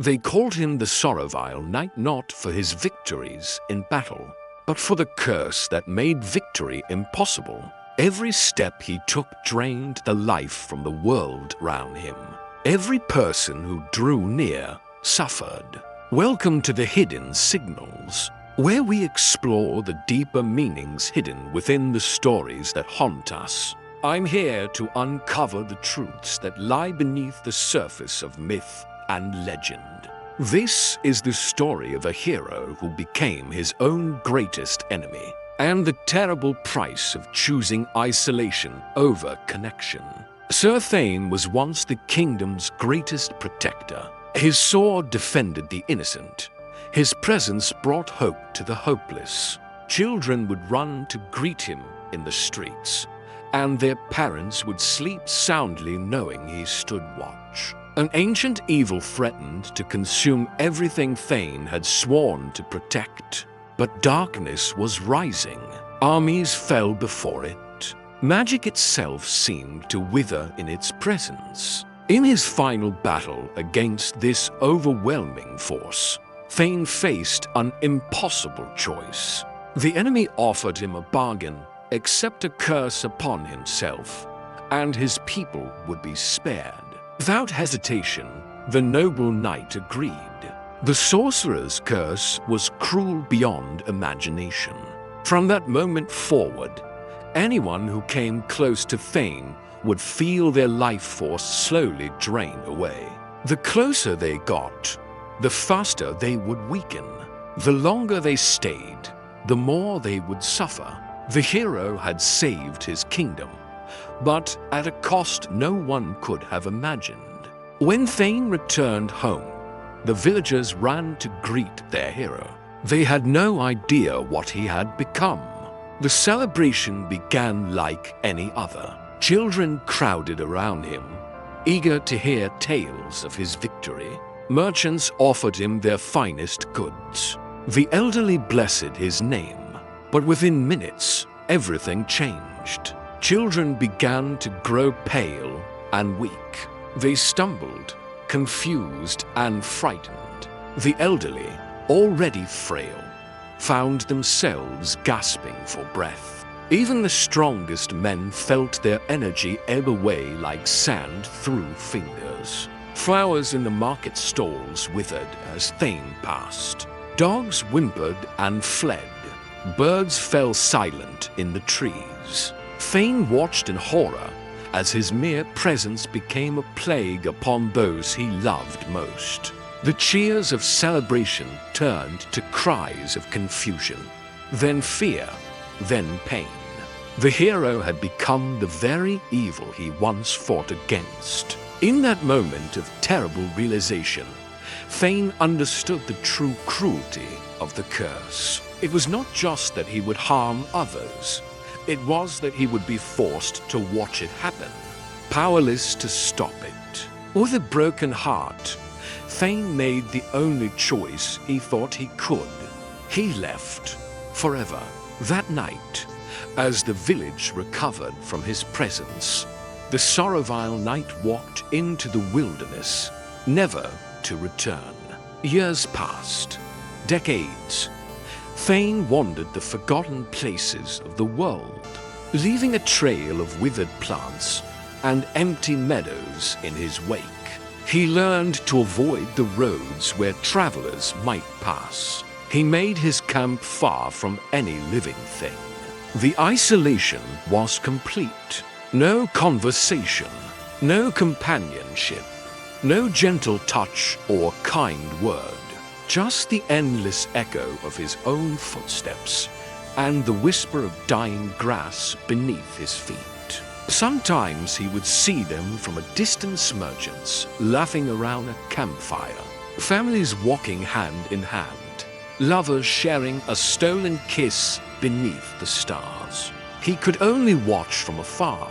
They called him the Sorrowveil Knight not for his victories in battle, but for the curse that made victory impossible. Every step he took drained the life from the world around him. Every person who drew near suffered. Welcome to the Hidden Signals, where we explore the deeper meanings hidden within the stories that haunt us. I'm here to uncover the truths that lie beneath the surface of myth and legend. This is the story of a hero who became his own greatest enemy, and the terrible price of choosing isolation over connection. Sir Thane was once the kingdom's greatest protector. His sword defended the innocent. His presence brought hope to the hopeless. Children would run to greet him in the streets, and their parents would sleep soundly knowing he stood watch. An ancient evil threatened to consume everything Thane had sworn to protect. But darkness was rising. Armies fell before it. Magic itself seemed to wither in its presence. In his final battle against this overwhelming force, Thane faced an impossible choice. The enemy offered him a bargain: accept a curse upon himself, and his people would be spared. Without hesitation, the noble knight agreed. The sorcerer's curse was cruel beyond imagination. From that moment forward, anyone who came close to Thane would feel their life force slowly drain away. The closer they got, the faster they would weaken. The longer they stayed, the more they would suffer. The hero had saved his kingdom, but at a cost no one could have imagined. When Thane returned home, the villagers ran to greet their hero. They had no idea what he had become. The celebration began like any other. Children crowded around him, eager to hear tales of his victory. Merchants offered him their finest goods. The elderly blessed his name, but within minutes, everything changed. Children began to grow pale and weak. They stumbled, confused and frightened. The elderly, already frail, found themselves gasping for breath. Even the strongest men felt their energy ebb away like sand through fingers. Flowers in the market stalls withered as Thane passed. Dogs whimpered and fled. Birds fell silent in the trees. Thane watched in horror as his mere presence became a plague upon those he loved most. The cheers of celebration turned to cries of confusion, then fear, then pain. The hero had become the very evil he once fought against. In that moment of terrible realization, Thane understood the true cruelty of the curse. It was not just that he would harm others. It was that he would be forced to watch it happen, powerless to stop it. With a broken heart, Thane made the only choice he thought he could. He left forever. That night, as the village recovered from his presence, the Sorrowveil Knight walked into the wilderness, never to return. Years passed, decades. Thane wandered the forgotten places of the world, leaving a trail of withered plants and empty meadows in his wake. He learned to avoid the roads where travelers might pass. He made his camp far from any living thing. The isolation was complete. No conversation, no companionship, no gentle touch or kind word. Just the endless echo of his own footsteps and the whisper of dying grass beneath his feet. Sometimes he would see them from a distance, merchants laughing around a campfire, families walking hand in hand, lovers sharing a stolen kiss beneath the stars. He could only watch from afar,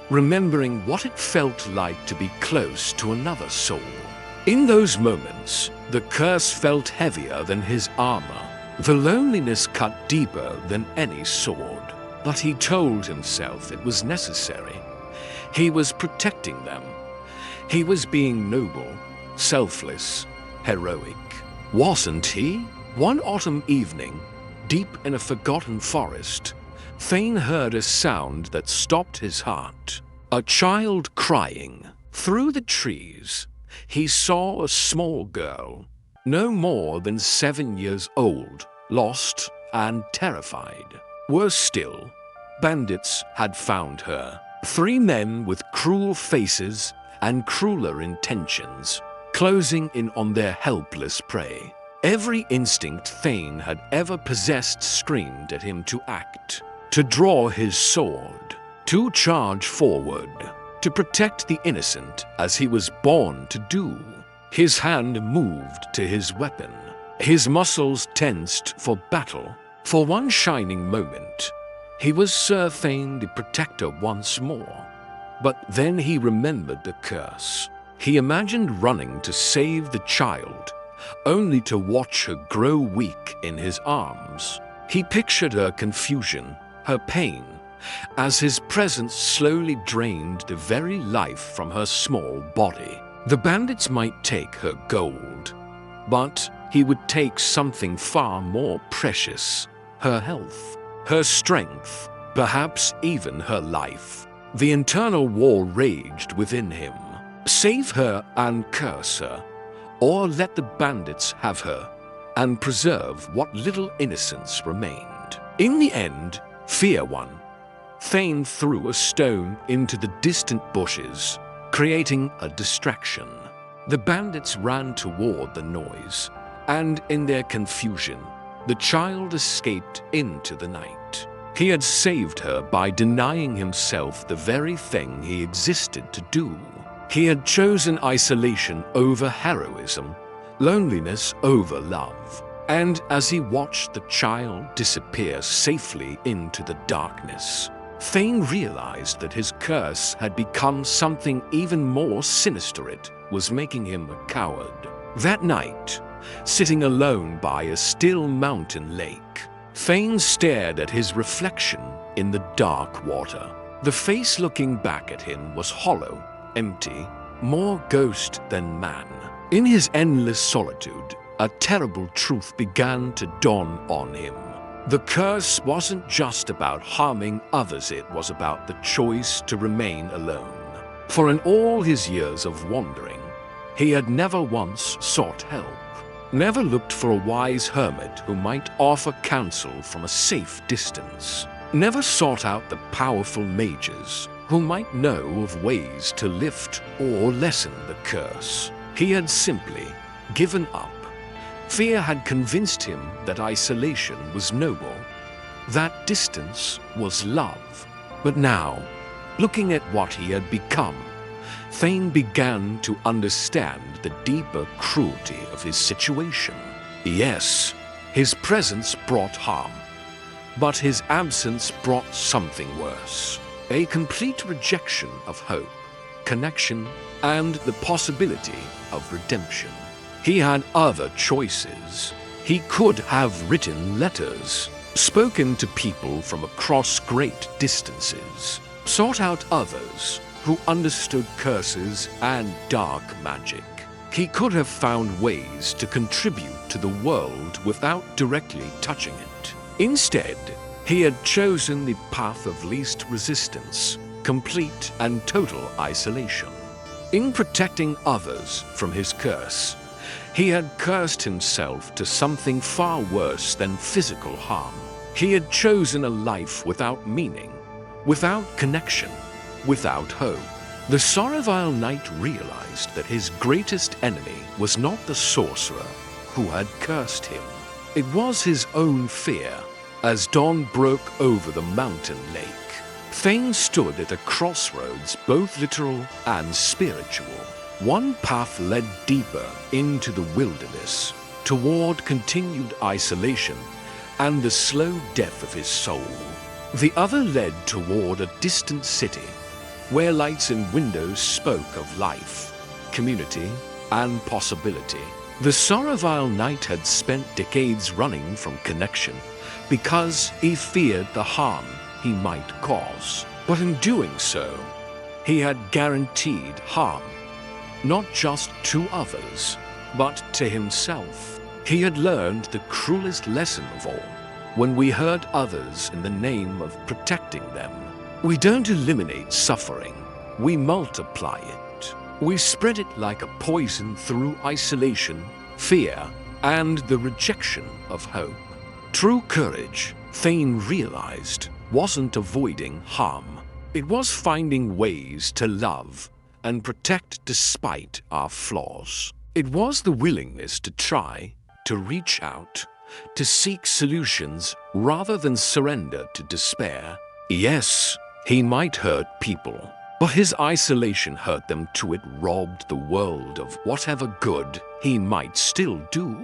remembering what it felt like to be close to another soul. In those moments, the curse felt heavier than his armor. The loneliness cut deeper than any sword. But he told himself it was necessary. He was protecting them. He was being noble, selfless, heroic. Wasn't he? One autumn evening, deep in a forgotten forest, Thane heard a sound that stopped his heart. A child crying. Through the trees, he saw a small girl, no more than 7 years old, lost and terrified. Worse still, bandits had found her. 3 men with cruel faces and crueler intentions, closing in on their helpless prey. Every instinct Thane had ever possessed screamed at him to act, to draw his sword, to charge forward, to protect the innocent as he was born to do. His hand moved to his weapon, his muscles tensed for battle. For one shining moment, he was Sir Thane the Protector once more. But then he remembered the curse. He imagined running to save the child, only to watch her grow weak in his arms. He pictured her confusion, her pain, as his presence slowly drained the very life from her small body. The bandits might take her gold, but he would take something far more precious: her health, her strength, perhaps even her life. The internal war raged within him. Save her and curse her, or let the bandits have her and preserve what little innocence remained. In the end, fear won. Thane threw a stone into the distant bushes, creating a distraction. The bandits ran toward the noise, and in their confusion, the child escaped into the night. He had saved her by denying himself the very thing he existed to do. He had chosen isolation over heroism, loneliness over love. And as he watched the child disappear safely into the darkness, Thane realized that his curse had become something even more sinister. It was making him a coward. That night, sitting alone by a still mountain lake, Thane stared at his reflection in the dark water. The face looking back at him was hollow, empty, more ghost than man. In his endless solitude, a terrible truth began to dawn on him. The curse wasn't just about harming others, it was about the choice to remain alone. For in all his years of wandering, he had never once sought help, never looked for a wise hermit who might offer counsel from a safe distance, never sought out the powerful mages who might know of ways to lift or lessen the curse. He had simply given up. Fear had convinced him that isolation was noble, that distance was love. But now, looking at what he had become, Thane began to understand the deeper cruelty of his situation. Yes, his presence brought harm, but his absence brought something worse: a complete rejection of hope, connection, and the possibility of redemption. He had other choices. He could have written letters, spoken to people from across great distances, sought out others who understood curses and dark magic. He could have found ways to contribute to the world without directly touching it. Instead, he had chosen the path of least resistance, complete and total isolation. In protecting others from his curse, he had cursed himself to something far worse than physical harm. He had chosen a life without meaning, without connection, without hope. The Sorrowveil Knight realized that his greatest enemy was not the sorcerer who had cursed him. It was his own fear. As dawn broke over the mountain lake, Thane stood at a crossroads, both literal and spiritual. One path led deeper into the wilderness, toward continued isolation and the slow death of his soul. The other led toward a distant city, where lights in windows spoke of life, community, and possibility. The Sorrowveil Knight had spent decades running from connection because he feared the harm he might cause. But in doing so, he had guaranteed harm, not just to others, but to himself. He had learned the cruelest lesson of all. When we hurt others in the name of protecting them, we don't eliminate suffering, we multiply it. We spread it like a poison through isolation, fear, and the rejection of hope. True courage, Thane realized, wasn't avoiding harm. It was finding ways to love and protect despite our flaws. It was the willingness to try, to reach out, to seek solutions rather than surrender to despair. Yes, he might hurt people, but his isolation hurt them too. It robbed the world of whatever good he might still do,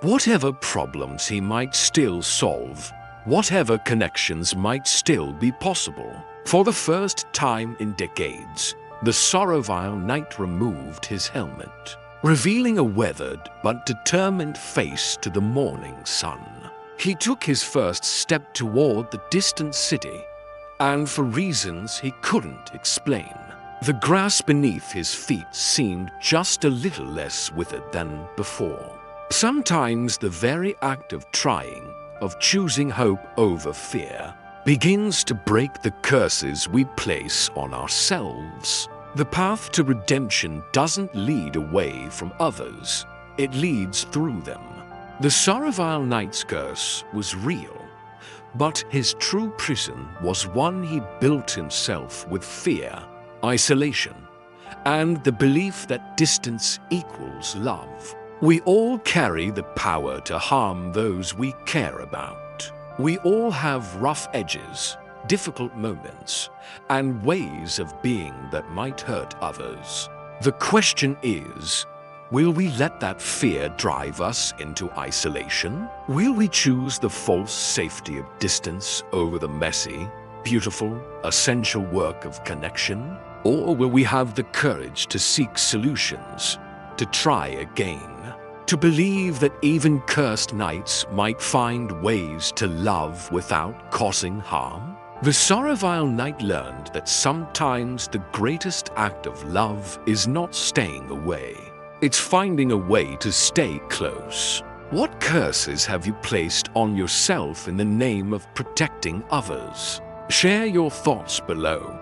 whatever problems he might still solve, whatever connections might still be possible. For the first time in decades, the Sorrowveil Knight removed his helmet, revealing a weathered but determined face to the morning sun. He took his first step toward the distant city, and for reasons he couldn't explain, the grass beneath his feet seemed just a little less withered than before. Sometimes the very act of trying, of choosing hope over fear, begins to break the curses we place on ourselves. The path to redemption doesn't lead away from others, it leads through them. The Sorrowveil Knight's curse was real, but his true prison was one he built himself with fear, isolation, and the belief that distance equals love. We all carry the power to harm those we care about. We all have rough edges, difficult moments, and ways of being that might hurt others. The question is, will we let that fear drive us into isolation? Will we choose the false safety of distance over the messy, beautiful, essential work of connection? Or will we have the courage to seek solutions, to try again, to believe that even cursed knights might find ways to love without causing harm? The Sorrowveil Knight learned that sometimes the greatest act of love is not staying away. It's finding a way to stay close. What curses have you placed on yourself in the name of protecting others? Share your thoughts below.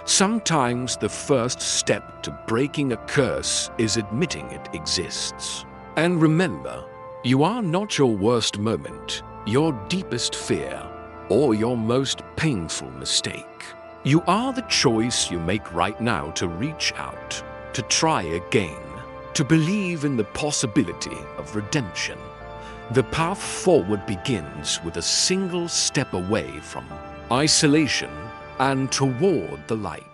Sometimes the first step to breaking a curse is admitting it exists. And remember, you are not your worst moment, your deepest fear, or your most painful mistake. You are the choice you make right now to reach out, to try again, to believe in the possibility of redemption. The path forward begins with a single step away from isolation and toward the light.